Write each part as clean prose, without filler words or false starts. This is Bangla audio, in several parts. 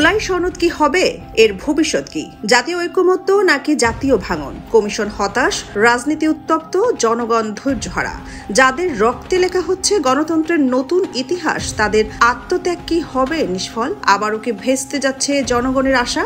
জুলাই সনদ কি হবে, এর ভবিষ্যৎ কি? জাতীয় ঐকমত্য নাকি জাতীয় ভাঙন? কমিশন হতাশ, রাজনীতি উত্তপ্ত, জনগণ ধৈর্যহারা। যাদের রক্তে লেখা হচ্ছে গণতন্ত্রের নতুন ইতিহাস, তাদের আত্মত্যাগ কি হবে নিষ্ফল? আবারও কি ভেস্তে যাচ্ছে জনগণের আশা?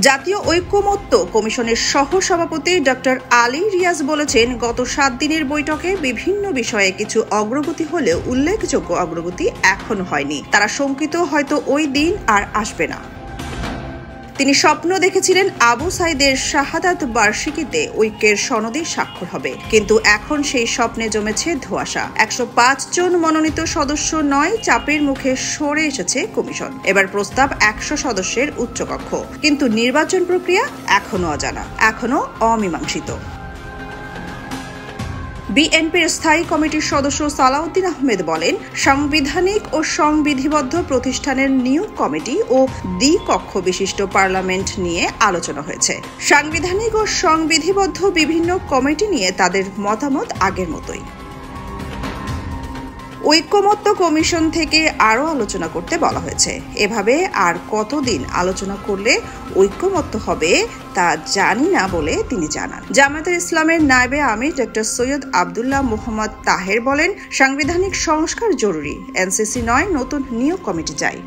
জাতীয় ঐকমত্য কমিশনের সহ-সভাপতি ডক্টর আলী রিয়াজ বলেছেন, গত 7 দিনের বৈঠকে বিভিন্ন বিষয়ে কিছু অগ্রগতি হলেও উল্লেখযোগ্য অগ্রগতি এখনো হয়নি। তারা শঙ্কিত হয়তো ওই দিন আর আসবে না। তিনি স্বপ্ন দেখেছিলেন আবু সাইদের শাহাদাত বার্ষিকীতে ঐক্যের সনদে স্বাক্ষর হবে, কিন্তু এখন সেই স্বপ্নে জমেছে ধোঁয়াশা। 105 জন মনোনীত সদস্য নয়, চাপের মুখে সরে এসেছে কমিশন। এবার প্রস্তাব 100 সদস্যের উচ্চকক্ষ, কিন্তু নির্বাচন প্রক্রিয়া এখনো অজানা, এখনো অমীমাংসিত। বিএনপির স্থায়ী কমিটির সদস্য সালাউদ্দিন আহমেদ বলেন, সাংবিধানিক ও সংবিধিবদ্ধ প্রতিষ্ঠানের নিয়োগ কমিটি ও দ্বিকক্ষ বিশিষ্ট পার্লামেন্ট নিয়ে আলোচনা হয়েছে। সাংবিধানিক ও সংবিধিবদ্ধ বিভিন্ন কমিটি নিয়ে তাদের মতামত আগের মতোই। ঐকমত্য কমিশন থেকে আরও আলোচনা করতে বলা হয়েছে। এভাবে আর কতদিন আলোচনা করলে ঐকমত্য হবে তা জানি না বলে তিনি জানান। জামায়াতে ইসলামের নায়েবে আমির ডক্টর সৈয়দ আব্দুল্লাহ মোহাম্মদ তাহের বলেন, সাংবিধানিক সংস্কার জরুরি, এনসিসি নয়, নতুন নিয়োগ কমিটি চাই।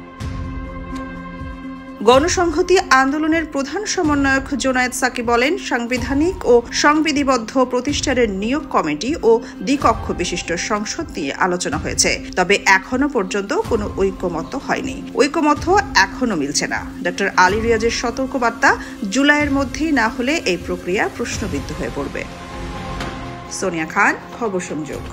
গণসংহতি আন্দোলনের প্রধান সমন্বয়ক জোনায়েদ সাকি বলেন, সাংবিধানিক ও সংবিধিবদ্ধ প্রতিষ্ঠানের নিয়োগ কমিটি ও দ্বিকক্ষ বিশিষ্ট সংসদ নিয়ে আলোচনা হয়েছে, তবে এখনো পর্যন্ত কোনো ঐকমত্য হয়নি। ঐকমত্য এখনো মিলছে না। ডক্টর আলী রিয়াজের সতর্কবার্তা, জুলাইয়ের মধ্যেই না হলে এই প্রক্রিয়া প্রশ্নবিদ্ধ হয়ে পড়বে। সোনিয়া খান, খবর সংযোগ।